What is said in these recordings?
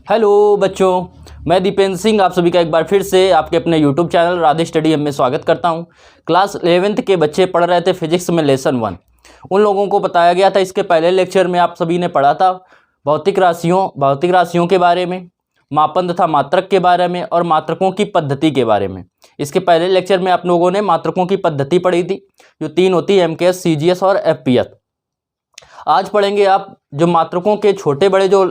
Hello बच्चों, मैं दीपेंद्र सिंह आप सभी का एक बार फिर से आपके अपने यूट्यूब चैनल राधे स्टडी में स्वागत करता हूं। क्लास 11th के बच्चे पढ़ रहे थे फिजिक्स में लेसन 1। उन लोगों को बताया गया था, इसके पहले लेक्चर में आप सभी ने पढ़ा था भौतिक राशियों के बारे में, मापन तथा मात्रक के बारे में और मात्रकों की पद्धति के बारे में। इसके पहले लेक्चर में आप लोगों ने मात्रकों की पद्धति पढ़ी थी, जो 3 होती है, MKS, CGS और FPS। आज पढ़ेंगे आप जो मात्रकों के छोटे बड़े जो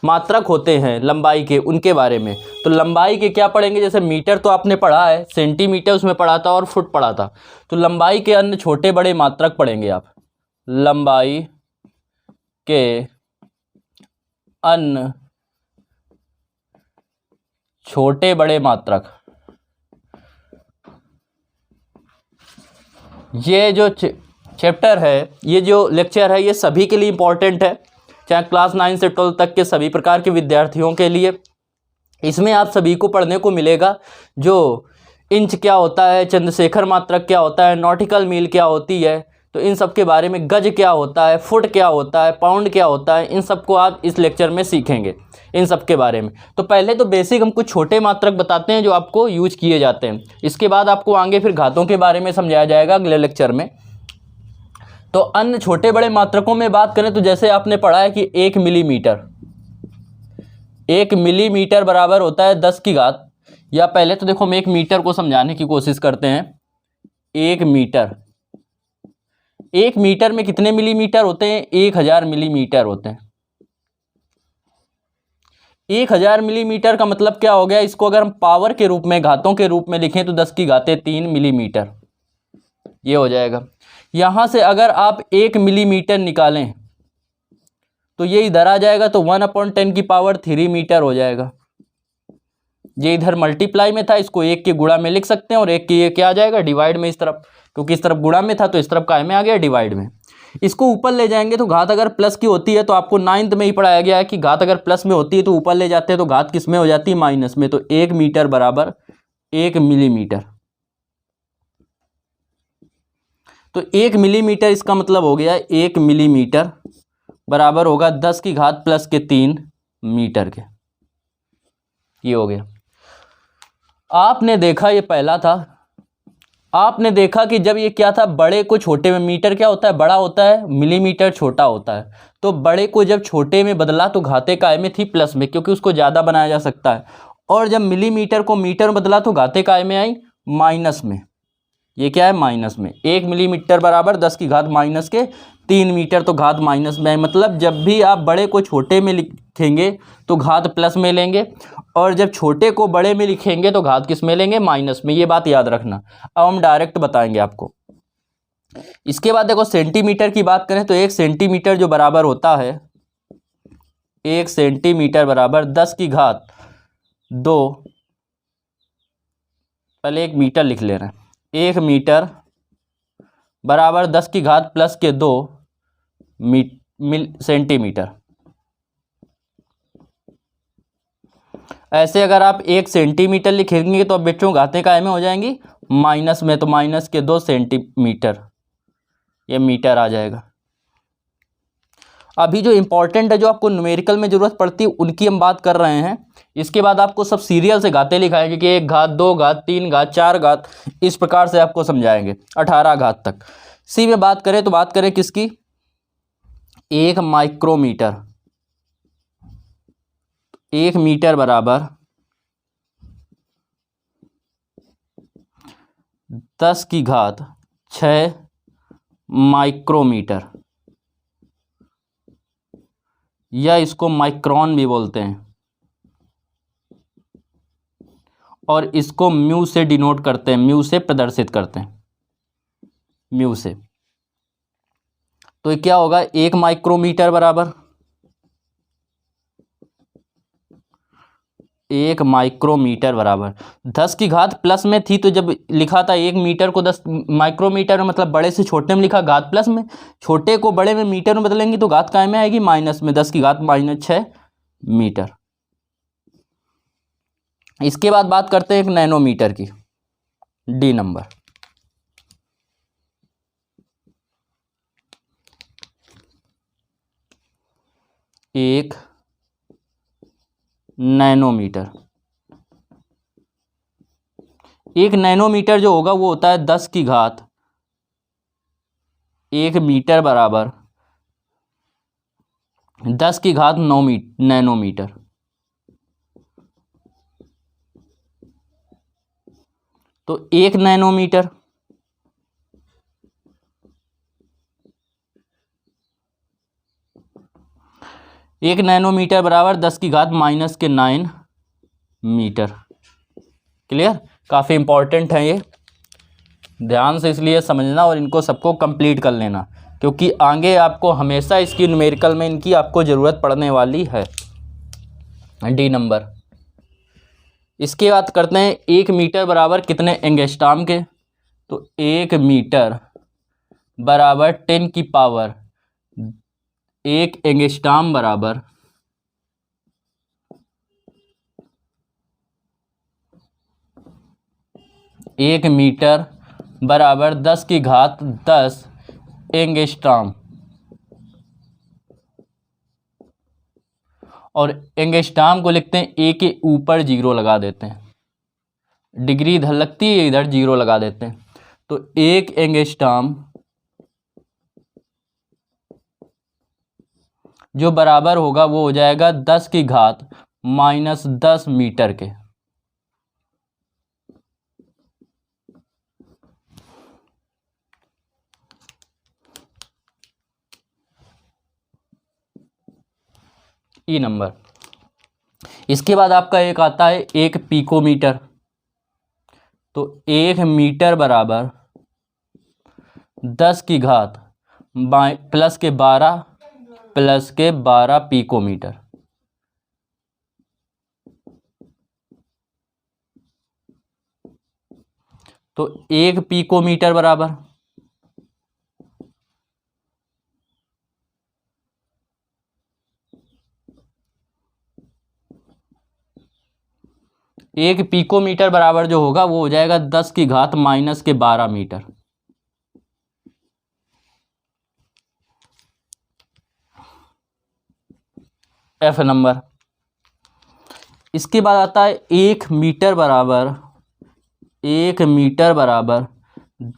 मात्रक होते हैं लंबाई के, उनके बारे में। तो लंबाई के क्या पढ़ेंगे, जैसे मीटर तो आपने पढ़ा है, सेंटीमीटर उसमें पढ़ा था और फुट पढ़ा था। तो लंबाई के अन्य छोटे बड़े मात्रक पढ़ेंगे आप। लंबाई के अन्य छोटे बड़े मात्रक, ये जो चैप्टर है, ये जो लेक्चर है, ये सभी के लिए इम्पॉर्टेंट है, चाहे क्लास 9 से 12 तक के सभी प्रकार के विद्यार्थियों के लिए। इसमें आप सभी को पढ़ने को मिलेगा जो इंच क्या होता है, चंद्रशेखर मात्रक क्या होता है, नॉटिकल मील क्या होती है, तो इन सब के बारे में, गज क्या होता है, फुट क्या होता है, पाउंड क्या होता है, इन सब को आप इस लेक्चर में सीखेंगे, इन सब के बारे में। तो पहले तो बेसिक हम कुछ छोटे मात्रक बताते हैं जो आपको यूज किए जाते हैं। इसके बाद आपको आगे फिर घातों के बारे में समझाया जाएगा अगले लेक्चर में। तो अन्य छोटे बड़े मात्रकों में बात करें तो जैसे आपने पढ़ा है कि 1 मिलीमीटर बराबर होता है 10 की घात, या पहले तो देखो हम 1 मीटर को समझाने की कोशिश करते हैं। 1 मीटर में कितने मिलीमीटर होते हैं? 1000 मिलीमीटर होते हैं। 1000 मिलीमीटर का मतलब क्या हो गया? इसको अगर हम पावर के रूप में, घातों के रूप में लिखें तो 10 की घातें 3 मिलीमीटर, ये हो जाएगा। यहां से अगर आप 1 मिलीमीटर निकालें तो ये इधर आ जाएगा, तो 1/10 की पावर 3 मीटर हो जाएगा। ये इधर मल्टीप्लाई में था, इसको 1 के गुणा में लिख सकते हैं, और 1 के ये क्या आ जाएगा, डिवाइड में इस तरफ, क्योंकि इस तरफ गुणा में था तो इस तरफ काय में आ गया, डिवाइड में। इसको ऊपर ले जाएंगे तो घात अगर प्लस की होती है, तो आपको 9th में ही पढ़ाया गया है कि घात अगर प्लस में होती है तो ऊपर ले जाते हैं तो घात किस में हो जाती है? माइनस में। तो 1 मीटर बराबर 1 मिलीमीटर। तो 1 मिलीमीटर इसका मतलब हो गया 1 मिलीमीटर बराबर होगा 10 की घात प्लस के 3 मीटर के। ये हो गया। आपने देखा, ये पहला था, आपने देखा कि जब ये क्या था, बड़े को छोटे में, मीटर क्या होता है? बड़ा होता है, मिलीमीटर छोटा होता है। तो बड़े को जब छोटे में बदला तो घाते काय में थी? प्लस में, क्योंकि उसको ज़्यादा बनाया जा सकता है। और जब मिलीमीटर को मीटर में बदला तो घाते काय में आई? माइनस में। ये क्या है? माइनस में। 1 मिलीमीटर बराबर 10 की घात माइनस के 3 मीटर, तो घात माइनस में है। मतलब जब भी आप बड़े को छोटे में लिखेंगे तो घात प्लस में लेंगे, और जब छोटे को बड़े में लिखेंगे तो घात किस में लेंगे? माइनस में। ये बात याद रखना। अब हम डायरेक्ट बताएंगे आपको। इसके बाद देखो, सेंटीमीटर की बात करें तो 1 सेंटीमीटर जो बराबर होता है, 1 सेंटीमीटर बराबर 10 की घात 2, पहले 1 मीटर लिख ले रहे हैं। 1 मीटर बराबर 10 की घात प्लस के 2 सेंटीमीटर। ऐसे अगर आप 1 सेंटीमीटर लिखेंगे तो अब बच्चों घातें काय में हो जाएंगी? माइनस में। तो माइनस के 2 सेंटीमीटर, ये मीटर आ जाएगा। अभी जो इंपॉर्टेंट है, जो आपको न्यूमेरिकल में जरूरत पड़ती है, उनकी हम बात कर रहे हैं। इसके बाद आपको सब सीरियल से घातें लिखाएंगे कि 1 घात, 2 घात, 3 घात, 4 घात, इस प्रकार से आपको समझाएंगे 18 घात तक। सी में बात करें तो बात करें किसकी? 1 माइक्रोमीटर। 1 मीटर बराबर 10 की घात 6 माइक्रोमीटर, या इसको माइक्रोन भी बोलते हैं, और इसको म्यू से डिनोट करते हैं, म्यू से प्रदर्शित करते हैं, म्यू से। तो ये क्या होगा? 1 माइक्रोमीटर बराबर 1 माइक्रोमीटर बराबर 10 की घात प्लस में थी, तो जब लिखा था 1 मीटर को 10 माइक्रोमीटर, मतलब बड़े से छोटे में लिखा, घात प्लस में। छोटे को बड़े में मीटर में बदलेंगे तो घात काय में आएगी? माइनस में। 10 की घात माइनस 6 मीटर। इसके बाद बात करते हैं एक नैनोमीटर की, डी नंबर। एक नैनोमीटर। 1 नैनोमीटर जो होगा वो होता है 10 की घात 1 मीटर बराबर 10 की घात 9 नैनोमीटर। तो 1 नैनोमीटर 1 नैनोमीटर बराबर 10 की घात -9 मीटर। क्लियर? काफ़ी इंपॉर्टेंट है ये, ध्यान से इसलिए समझना और इनको सबको कंप्लीट कर लेना, क्योंकि आगे आपको हमेशा इसकी न्यूमेरिकल में इनकी आपको ज़रूरत पड़ने वाली है। D number. इसके बाद करते हैं 1 मीटर बराबर कितने एंगस्ट्रॉम के। तो 1 मीटर बराबर 10 की पावर 1 एंगस्ट्रॉम बराबर 1 मीटर बराबर 10 की घात 10 एंगस्ट्रॉम। और एंगस्ट्रॉम को लिखते हैं ए के ऊपर 0 लगा देते हैं, डिग्री इधर लगती है इधर 0 लगा देते हैं। तो 1 एंगस्ट्रॉम जो बराबर होगा वो हो जाएगा 10 की घात -10 मीटर के। ई नंबर। इसके बाद आपका एक आता है 1 पिकोमीटर। तो 1 मीटर बराबर 10 की घात प्लस के 12 पिकोमीटर। तो 1 पिकोमीटर बराबर 1 पिकोमीटर बराबर जो होगा वो हो जाएगा 10 की घात -12 मीटर। F number. इसके बाद आता है 1 मीटर बराबर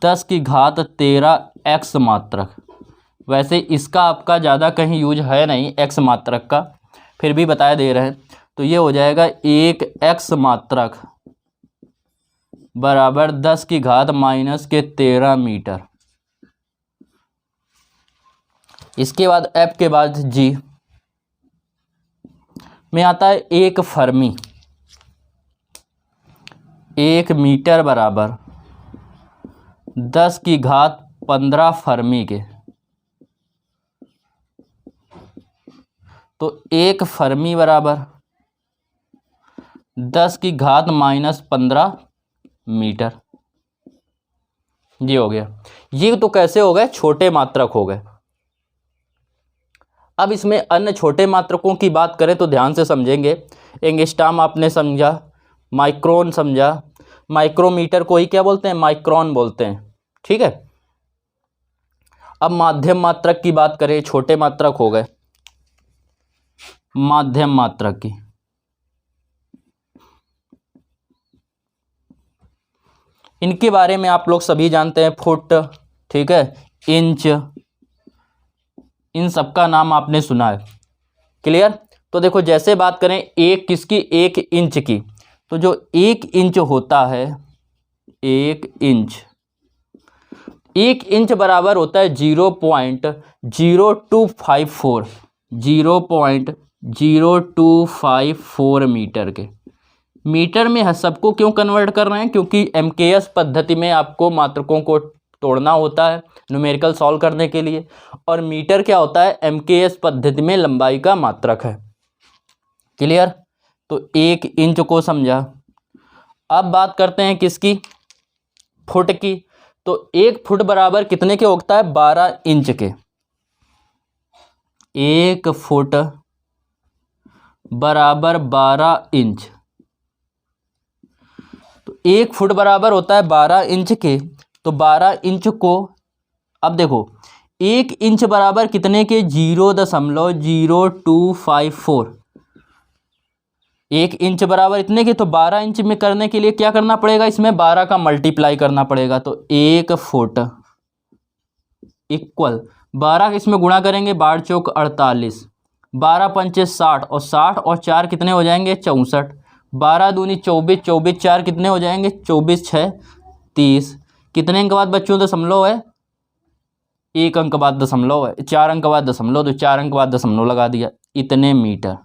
10 की घात 13 एक्स मात्रक। वैसे इसका आपका ज़्यादा कहीं यूज है नहीं एक्स मात्रक का, फिर भी बताया दे रहे हैं। तो ये हो जाएगा 1 एक्स मात्रक बराबर 10 की घात -13 मीटर। इसके बाद एफ के बाद जी में आता है 1 फर्मी। 1 मीटर बराबर 10 की घात 15 फर्मी के। तो 1 फर्मी बराबर 10 की घात -15 मीटर। ये हो गया। ये तो कैसे हो गए? छोटे मात्रक हो गए। अब इसमें अन्य छोटे मात्रकों की बात करें तो ध्यान से समझेंगे। एंगस्ट्रॉम आपने समझा, माइक्रोन समझा, माइक्रोमीटर को ही क्या बोलते हैं? माइक्रोन बोलते हैं। ठीक है। अब माध्यम मात्रक की बात करें, छोटे मात्रक हो गए, माध्यम मात्रक की। इनके बारे में आप लोग सभी जानते हैं, फुट, ठीक है, इंच, इन सबका नाम आपने सुना है। क्लियर? तो देखो जैसे बात करें एक किसकी, 1 इंच की, तो जो 1 इंच होता है, 1 इंच बराबर होता है 0.0254 मीटर के। मीटर में सबको क्यों कन्वर्ट कर रहे हैं? क्योंकि एमकेएस पद्धति में आपको मात्रकों को तोड़ना होता है न्यूमेरिकल सॉल्व करने के लिए, और मीटर क्या होता है? एमकेएस पद्धति में लंबाई का मात्रक है। क्लियर? तो 1 इंच को समझा। अब बात करते हैं किसकी? फुट की। तो 1 फुट बराबर कितने के होता है? 12 इंच के। 1 फुट बराबर 12 इंच। तो 1 फुट बराबर होता है 12 इंच के। तो 12 इंच को, अब देखो 1 इंच बराबर कितने के? 0.0254। 1 इंच बराबर इतने की, तो 12 इंच में करने के लिए क्या करना पड़ेगा, इसमें 12 का मल्टीप्लाई करना पड़ेगा। तो 1 फुट इक्वल 12 इसमें गुणा करेंगे, 12 चौक 48, 12 पंचे 60, और 60 और 4 कितने हो जाएंगे 64, 12 दूनी 24, 24 4 कितने हो जाएंगे 24 6 30। कितने अंक बाद बच्चों दशमलव है, 1 अंक बाद दशमलव है, 4 अंक बाद दशमलव, तो 4 अंक बाद दशमलव लगा दिया, इतने मीटर।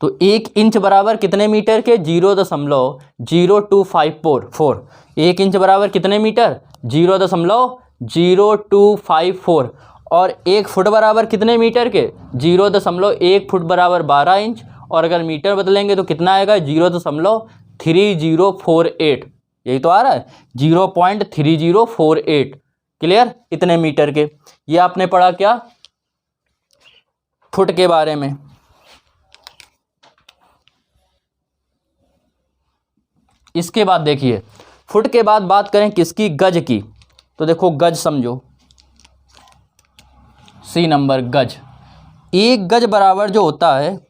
तो 1 इंच बराबर कितने मीटर के, 0.0254। 1 इंच बराबर कितने मीटर, 0.0254। और 1 फुट बराबर कितने मीटर के, 0.1 फुट बराबर 12 इंच। और अगर मीटर बदलेंगे तो कितना आएगा, 0.3048। यही तो आ रहा है 0.3048। क्लियर, इतने मीटर के। ये आपने पढ़ा क्या, फुट के बारे में। इसके बाद देखिए, फुट के बाद बात करें किसकी, गज की। तो देखो गज समझो, सी नंबर गज। 1 गज बराबर जो होता है,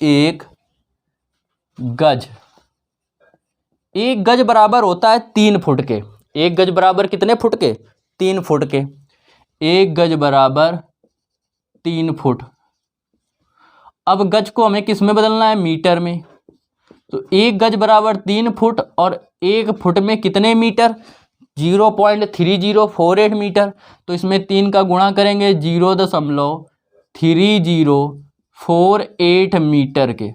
1 गज, 1 गज बराबर होता है 3 फुट के। 1 गज बराबर कितने फुट के, 3 फुट के। 1 गज बराबर 3 फुट। अब गज को हमें किस में बदलना है, मीटर में। तो 1 गज बराबर 3 फुट, और 1 फुट में कितने मीटर, 0.3048 मीटर। तो इसमें 3 का गुणा करेंगे, 0.3048 मीटर के।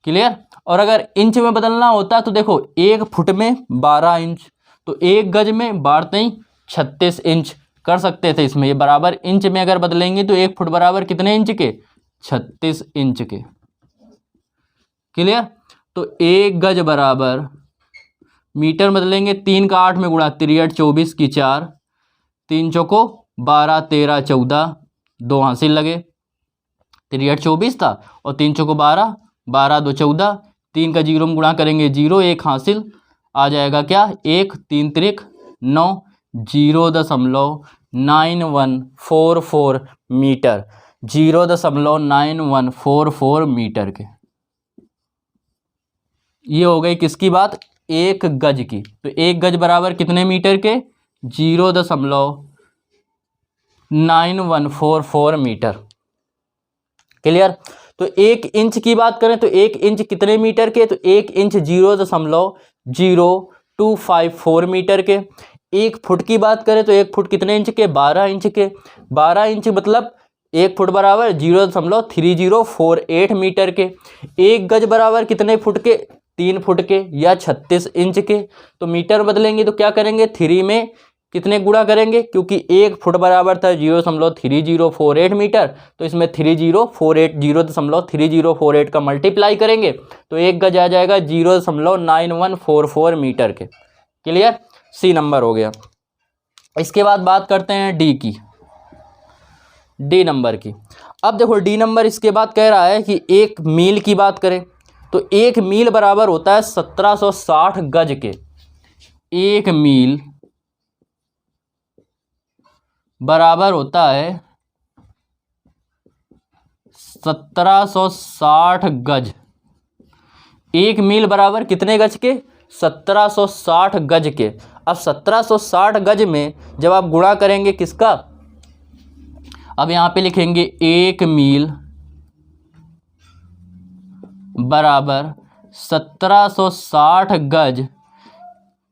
क्लियर। और अगर इंच में बदलना होता तो देखो, 1 फुट में 12 इंच, तो 1 गज में 12 36 इंच कर सकते थे इसमें। ये बराबर इंच में अगर बदलेंगे तो 1 फुट बराबर कितने इंच के, 36 इंच के। क्लियर। तो 1 गज बराबर, मीटर बदलेंगे, 3 का 8 में गुणा, 3 24 की 4, 3 चौको 12 13 14, 2 हासिल लगे, 3 24 था और 3 चौको 12, 12 2 14, 3 का 0 में गुणा करेंगे 0, 1 हासिल आ जाएगा क्या, 1 3 त्रिक 9, 0.9144 मीटर, 0.9144 मीटर के। ये हो गई किसकी बात, 1 गज की। तो 1 गज बराबर कितने मीटर के, 0.9144 मीटर। क्लियर। तो 1 इंच की बात करें तो 1 इंच कितने मीटर के, तो 1 इंच 0.0254 मीटर के। 1 फुट की बात करें तो 1 फुट कितने इंच के, 12 इंच के। 12 इंच मतलब 1 फुट बराबर 0.3048 मीटर के। 1 गज बराबर कितने फुट के, 3 फुट के या 36 इंच के। तो मीटर बदलेंगे तो क्या करेंगे, 3 में कितने गुणा करेंगे, क्योंकि 1 फुट बराबर था 0.3048 मीटर, तो इसमें 0.3048 का मल्टीप्लाई करेंगे तो 1 गज आ जाएगा 0.9144 मीटर के। क्लियर, सी नंबर हो गया। इसके बाद बात करते हैं डी की, डी नंबर की। अब देखो डी नंबर इसके बाद कह रहा है कि 1 मील की बात करें तो 1 मील बराबर होता है 1760 गज के। 1 मील बराबर होता है 1760 गज। 1 मील बराबर कितने गज के, 1760 गज के। अब 1760 गज में जब आप गुणा करेंगे किसका, अब यहां पे लिखेंगे 1 मील बराबर 1760 गज।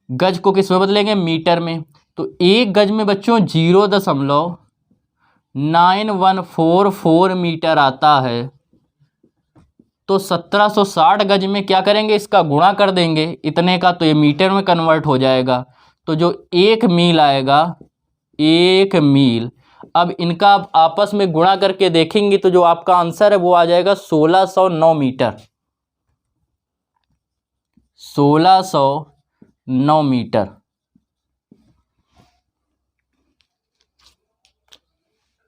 गज को किस में बदलेंगे, मीटर में। तो 1 गज में बच्चों 0.9144 मीटर आता है। तो 1760 गज में क्या करेंगे, इसका गुणा कर देंगे इतने का, तो ये मीटर में कन्वर्ट हो जाएगा। तो जो 1 मील आएगा, 1 मील, अब इनका आप आपस में गुणा करके देखेंगे तो जो आपका आंसर है वो आ जाएगा 1609 मीटर। 1609 मीटर।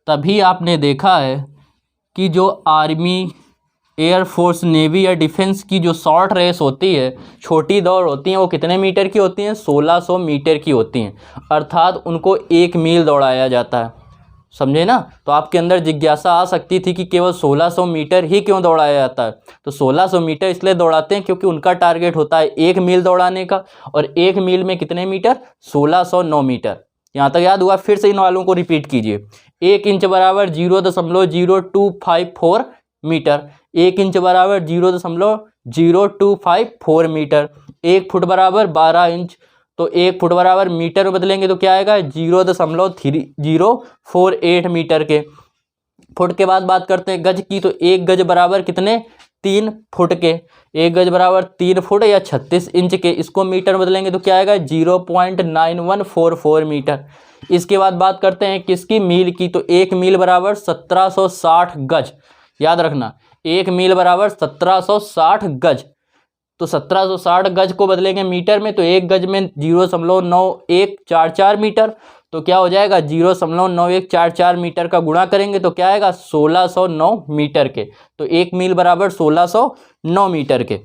तभी आपने देखा है कि जो आर्मी, एयरफोर्स, नेवी या डिफेंस की जो शॉर्ट रेस होती है, छोटी दौड़ होती हैं, वो कितने मीटर की होती हैं, 1600 मीटर की होती हैं। अर्थात उनको 1 मील दौड़ाया जाता है। समझे ना। तो आपके अंदर जिज्ञासा आ सकती थी कि केवल 1600 मीटर ही क्यों दौड़ाया जाता है। तो 1600 मीटर इसलिए दौड़ाते हैं क्योंकि उनका टारगेट होता है 1 मील दौड़ाने का, और 1 मील में कितने मीटर, 1609 मीटर। यहाँ तक याद हुआ। फिर से इन वालों को रिपीट कीजिए। 1 इंच बराबर 0.0254 मीटर, 1 इंच बराबर 0.0254 मीटर, 1 फुट बराबर 12 इंच। तो 1 फुट बराबर मीटर में बदलेंगे तो क्या आएगा, 0.3048 मीटर के। फुट के बाद बात करते हैं गज की। तो 1 गज बराबर कितने, 3 फुट के। 1 गज बराबर 3 फुट या 36 इंच के। इसको मीटर में बदलेंगे तो क्या आएगा, 0.9144 मीटर। इसके बाद बात करते हैं किसकी, मील की। तो 1 मील बराबर 1760 गज। याद रखना, 1 मील बराबर 1760 गज। तो 1760 गज को बदलेंगे मीटर में तो 1 गज में 0.9144 मीटर। तो क्या हो जाएगा, 0.9144 मीटर का गुणा करेंगे तो क्या आएगा, 1609 मीटर के। तो 1 मील बराबर 1609 मीटर के।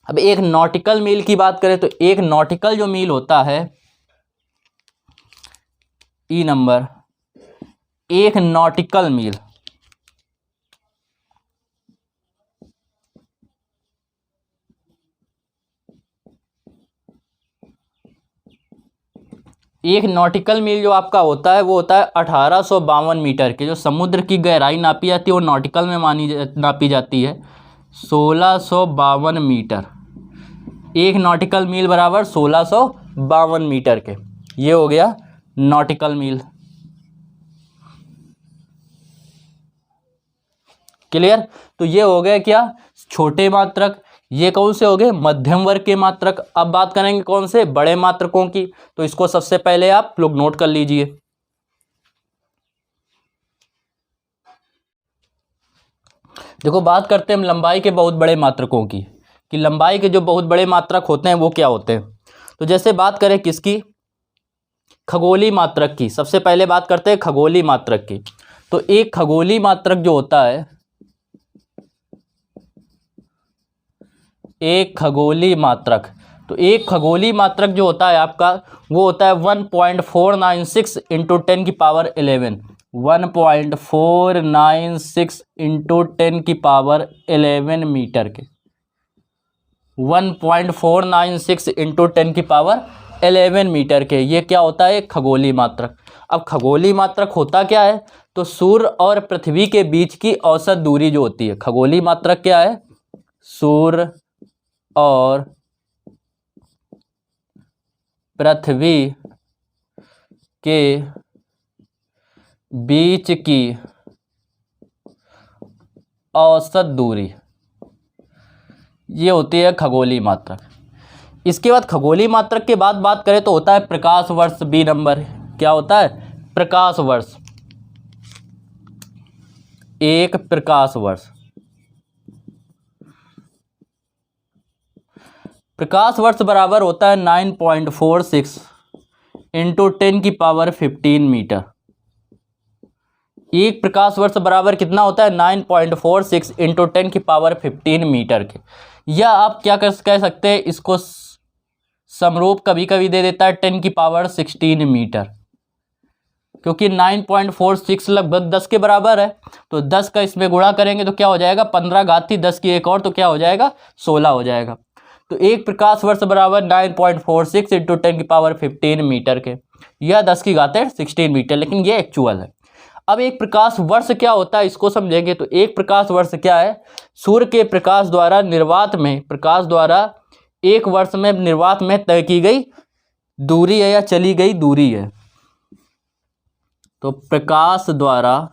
अब एक नॉटिकल मील की बात करें तो एक नॉटिकल जो मील होता है, ई नंबर, एक नॉटिकल मील, एक नॉटिकल मील जो आपका होता है वो होता है 1852 मीटर के। जो समुद्र की गहराई नापी जाती है वो नॉटिकल में नापी जाती है 1652 मीटर। एक नॉटिकल मील बराबर 1652 मीटर के। ये हो गया नॉटिकल मील। क्लियर। तो ये हो गए क्या, छोटे मात्रक। ये कौन से हो गए, मध्यम वर्ग के मात्रक। अब बात करेंगे कौन से, बड़े मात्रकों की। तो इसको सबसे पहले आप लोग नोट कर लीजिए। देखो बात करते हैं हम लंबाई के बहुत बड़े मात्रकों की, कि लंबाई के जो बहुत बड़े मात्रक होते हैं वो क्या होते हैं। तो जैसे बात करें किसकी, खगोलीय मात्रक की। सबसे पहले बात करते हैं खगोलीय मात्रक की। तो एक खगोलीय मात्रक जो होता है, एक खगोलीय मात्रक, तो एक खगोलीय मात्रक जो होता है आपका वो होता है 1.496 इंटू 10 की पावर 11। 1.496 इंटू 10 की पावर 11 मीटर के। 1.496 इंटू 10 की पावर 11 मीटर के। ये क्या होता है, एक खगोलीय मात्रक। अब खगोलीय मात्रक होता क्या है, तो सूर्य और पृथ्वी के बीच की औसत दूरी जो होती है। खगोलीय मात्रक क्या है, सूर्य और पृथ्वी के बीच की औसत दूरी, ये होती है खगोलीय मात्रक। इसके बाद खगोलीय मात्रक के बाद बात करें तो होता है प्रकाश वर्ष। बी नंबर क्या होता है, प्रकाश वर्ष। एक प्रकाश वर्ष, प्रकाश वर्ष बराबर होता है 9.46 इंटू 10 की पावर 15 मीटर। एक प्रकाश वर्ष बराबर कितना होता है, 9.46 इंटू 10 की पावर 15 मीटर के। या आप क्या कह सकते हैं, इसको समरूप कभी कभी दे देता है 10 की पावर 16 मीटर, क्योंकि 9.46 लगभग 10 के बराबर है। तो 10 का इसमें गुणा करेंगे तो क्या हो जाएगा, 15 घात थी 10 की एक और, तो क्या हो जाएगा, 16 हो जाएगा। तो एक प्रकाश वर्ष बराबर 9.46 इंटू 10 की पावर 15 मीटर के, यह 10 की घात 16 मीटर, लेकिन ये एक्चुअल है। अब एक प्रकाश वर्ष क्या होता है इसको समझेंगे। तो एक प्रकाश वर्ष क्या है, सूर्य के प्रकाश द्वारा निर्वात में, प्रकाश द्वारा एक वर्ष में निर्वात में तय की गई दूरी है या चली गई दूरी है। तो प्रकाश द्वारा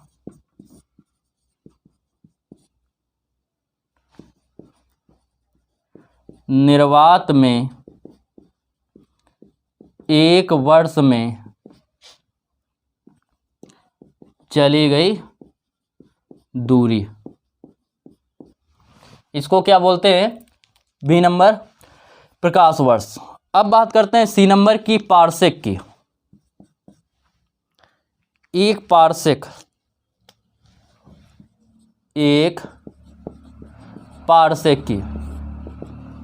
निर्वात में एक वर्ष में चली गई दूरी, इसको क्या बोलते हैं, बी नंबर प्रकाश वर्ष। अब बात करते हैं सी नंबर की, पारसेक की। एक पारसेक, एक पारसेक की,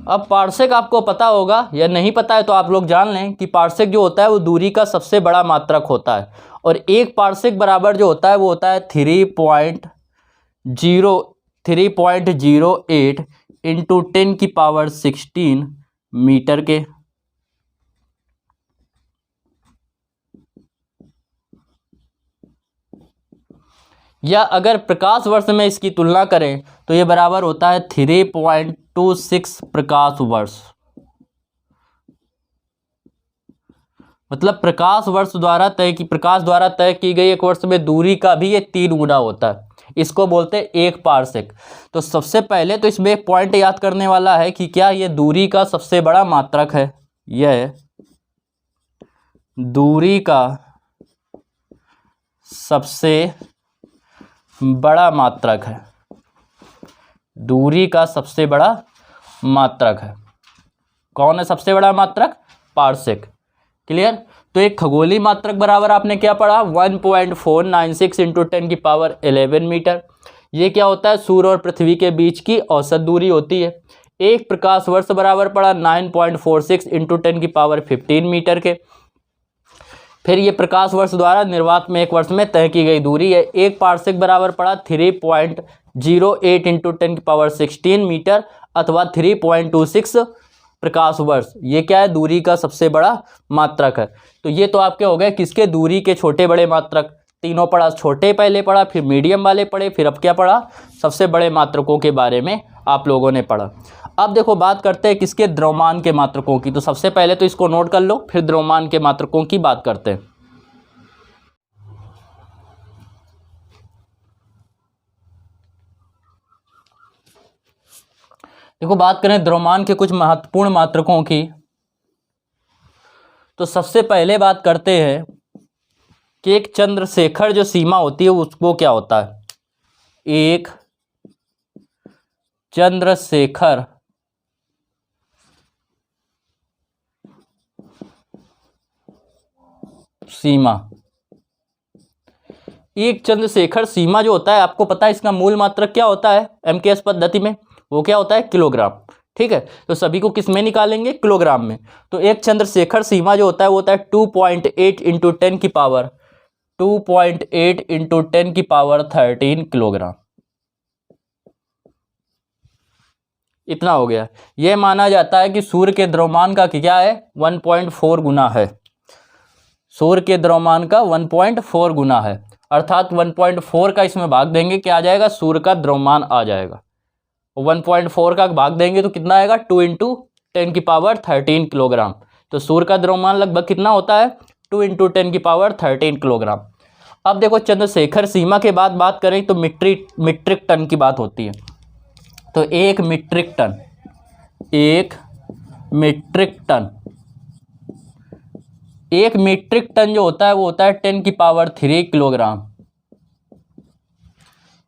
अब पार्सेक आपको पता होगा या नहीं पता है तो आप लोग जान लें कि पार्सेक जो होता है वो दूरी का सबसे बड़ा मात्रक होता है, और एक पार्सेक बराबर जो होता है वो होता है 3.08 इंटू 10⁻16 मीटर के। या अगर प्रकाश वर्ष में इसकी तुलना करें तो ये बराबर होता है 3.26 प्रकाश वर्ष। मतलब प्रकाश द्वारा तय की गई एक वर्ष में दूरी का भी ये 3 गुना होता है। इसको बोलते हैं एक पार्सेक। तो सबसे पहले तो इसमें एक पॉइंट याद करने वाला है कि क्या ये दूरी का सबसे बड़ा मात्रक है। यह दूरी का सबसे बड़ा मात्रक है। दूरी का सबसे बड़ा मात्रक है। कौन है सबसे बड़ा मात्रक? पार्सेक। क्लियर? तो एक खगोलीय मात्रक बराबर आपने क्या पढ़ा? 1.496 इंटू 10⁻11 मीटर। ये क्या होता है? सूर्य और पृथ्वी के बीच की औसत दूरी होती है। एक प्रकाश वर्ष बराबर पड़ा 9.46 इंटू 10⁻15 मीटर के। फिर ये प्रकाश वर्ष द्वारा निर्वात में एक वर्ष में तय की गई दूरी है। एक पार्सेक बराबर पड़ा 3.08 इंटू 10⁻16 मीटर अथवा 3.26 प्रकाश वर्ष। ये क्या है? दूरी का सबसे बड़ा मात्रक है। तो ये तो आपके हो गए किसके? दूरी के छोटे बड़े मात्रक। तीनों पढ़ा, छोटे पहले पढ़ा, फिर मीडियम वाले पढ़े, फिर अब क्या पढ़ा? सबसे बड़े मात्रकों के बारे में आप लोगों ने पढ़ा। अब देखो बात करते हैं किसके? द्रव्यमान के मात्रकों की। तो सबसे पहले तो इसको नोट कर लो, फिर द्रव्यमान के मात्रकों की बात करते हैं। देखो बात करें द्रव्यमान के कुछ महत्वपूर्ण मात्रकों की, तो सबसे पहले बात करते हैं कि एक चंद्रशेखर जो सीमा होती है उसको क्या होता है? एक चंद्रशेखर सीमा। एक चंद्रशेखर सीमा जो होता है आपको पता है इसका मूल मात्रक क्या होता है? एमकेएस पद्धति में वो क्या होता है? किलोग्राम। ठीक है, तो सभी को किस में निकालेंगे? किलोग्राम में। तो एक चंद्रशेखर सीमा जो होता है वो होता है 2.8 इंटू 10⁻13 किलोग्राम। इतना हो गया। यह माना जाता है कि सूर्य के द्रव्यमान का क्या है? 1.4 गुना है। सूर्य के द्रव्यमान का 1.4 गुना है, अर्थात 1.4 का इसमें भाग देंगे क्या आ जाएगा? सूर्य का द्रव्यमान आ जाएगा। 1.4 का भाग देंगे तो कितना आएगा? 2 इंटू 10⁻13 किलोग्राम। तो सूर्य का द्रव्यमान लगभग कितना होता है? 2 इंटू 10⁻13 किलोग्राम। अब देखो चंद्रशेखर सीमा के बाद बात करें तो मीट्रिक टन की बात होती है। तो एक मीट्रिक टन जो होता है वो होता है 10⁻3 किलोग्राम।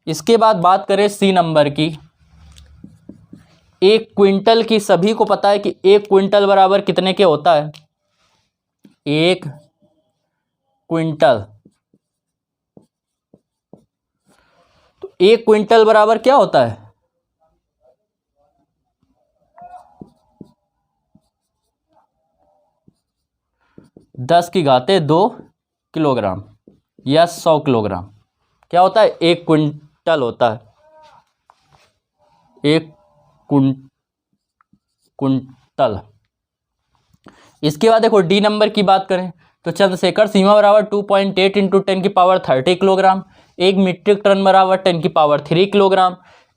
इसके बाद बात करें सी नंबर की, एक क्विंटल की। सभी को पता है कि एक क्विंटल बराबर कितने के होता है? एक क्विंटल, तो एक क्विंटल बराबर क्या होता है? 10⁻2 किलोग्राम या 100 किलोग्राम। क्या होता है? एक क्विंटल होता है। एक कुंटल। इसके बाद देखो डी नंबर की बात करें तो चंद्रशेखर सीमा बराबर 2.8 इंटू 10⁻30 किलोग्राम। एक मीट्रिक टन बराबर 10⁻3 किलोग्राम।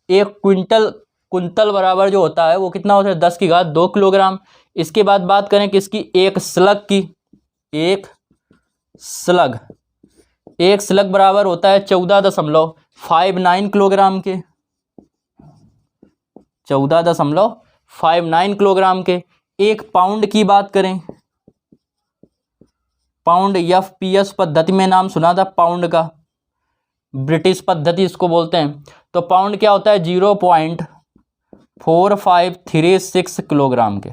एक कुंतल बराबर जो होता है वो कितना होता है? 10⁻2 किलोग्राम। इसके बाद बात करें किसकी? एक स्लग की। एक स्लग बराबर होता है 14.59 किलोग्राम के। 14.59 किलोग्राम के। एक पाउंड की बात करें, पाउंड एफपीएस पद्धति में नाम सुना था पाउंड का, ब्रिटिश पद्धति इसको बोलते हैं। तो पाउंड क्या होता है? 0.4536 किलोग्राम के।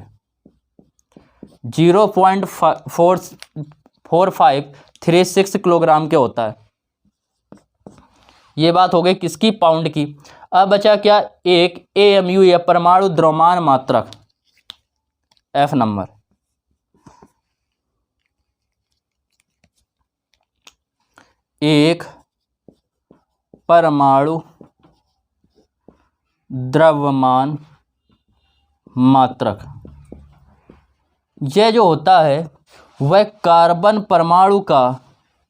0.4536 किलोग्राम के होता है। ये बात हो गई किसकी? पाउंड की। अब बचा क्या? एक एएमयू या परमाणु द्रव्यमान मात्रक। F number. एक परमाणु द्रव्यमान मात्रक, यह जो होता है वह कार्बन परमाणु का,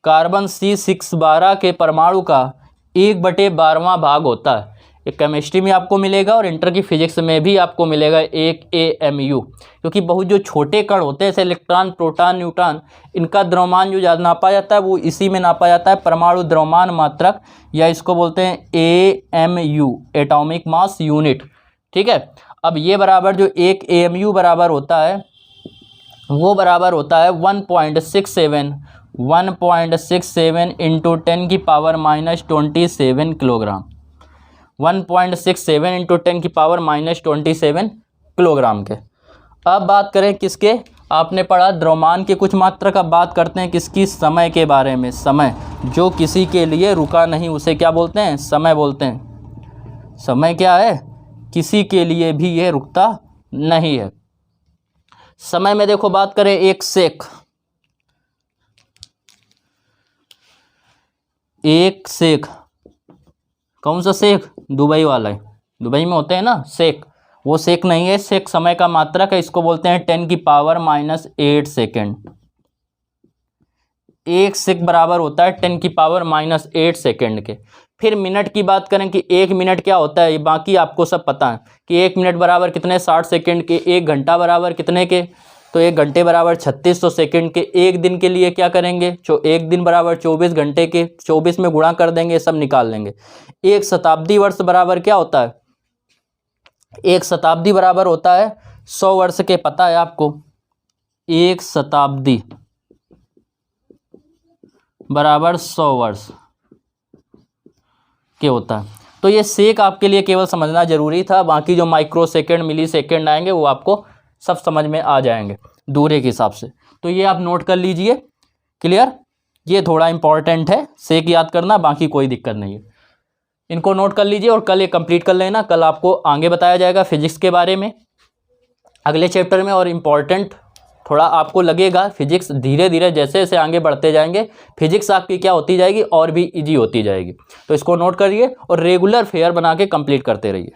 कार्बन C612 के परमाणु का 1/12वां भाग होता है। ये केमिस्ट्री में आपको मिलेगा और इंटर की फिजिक्स में भी आपको मिलेगा 1 AMU, क्योंकि बहुत जो छोटे कण होते हैं जैसे इलेक्ट्रॉन, प्रोटॉन, न्यूट्रॉन, इनका द्रव्यमान जो ज़्यादा नापा जाता है वो इसी में नापा जाता है, परमाणु द्रव्यमान मात्रक, या इसको बोलते हैं AMU, एटॉमिक मास यूनिट। ठीक है, अब ये बराबर जो 1 AMU बराबर होता है वो बराबर होता है 1.67 इंटू 10 की पावर -27 किलोग्राम, 1.67 इंटू 10 की पावर -27 किलोग्राम के। अब बात करें किसके, आपने पढ़ा द्रव्यमान के कुछ मात्रक, अब बात करते हैं किसकी, समय के बारे में। समय जो किसी के लिए रुका नहीं उसे क्या बोलते हैं, समय बोलते हैं। समय क्या है, किसी के लिए भी ये रुकता नहीं है। समय में देखो बात करें, एक सेक, एक सेक, कौन सा सेक, दुबई वाला है, दुबई में होते हैं ना सेक, वो सेक नहीं है, सेक समय का मात्रक है, इसको बोलते हैं 10 की पावर -8 सेकेंड। एक सेक बराबर होता है 10 की पावर -8 सेकेंड के। फिर मिनट की बात करें कि 1 मिनट क्या होता है, ये बाकी आपको सब पता है कि 1 मिनट बराबर कितने, 60 सेकेंड के। 1 घंटा बराबर कितने के, तो 1 घंटे बराबर 3600 सेकेंड के। एक दिन के लिए क्या करेंगे, जो 1 दिन बराबर 24 घंटे के, 24 में गुणा कर देंगे, सब निकाल लेंगे। 1 शताब्दी वर्ष बराबर क्या होता है, 1 शताब्दी बराबर होता है 100 वर्ष के, पता है आपको। 1 शताब्दी बराबर 100 वर्ष के होता है। तो ये सेक आपके लिए केवल समझना जरूरी था, बाकी जो माइक्रो सेकेंड, मिली सेकेंड आएंगे वो आपको सब समझ में आ जाएंगे दूरी के हिसाब से। तो ये आप नोट कर लीजिए, क्लियर। ये थोड़ा इंपॉर्टेंट है, सेक याद करना, बाकी कोई दिक्कत नहीं है। इनको नोट कर लीजिए और कल ये कंप्लीट कर लेना। कल आपको आगे बताया जाएगा फिजिक्स के बारे में अगले चैप्टर में, और इम्पॉर्टेंट थोड़ा आपको लगेगा फिजिक्स। धीरे धीरे जैसे जैसे आगे बढ़ते जाएंगे फिजिक्स आपकी क्या होती जाएगी, और भी इजी होती जाएगी। तो इसको नोट करिए और रेगुलर फेयर बना के कंप्लीट करते रहिए।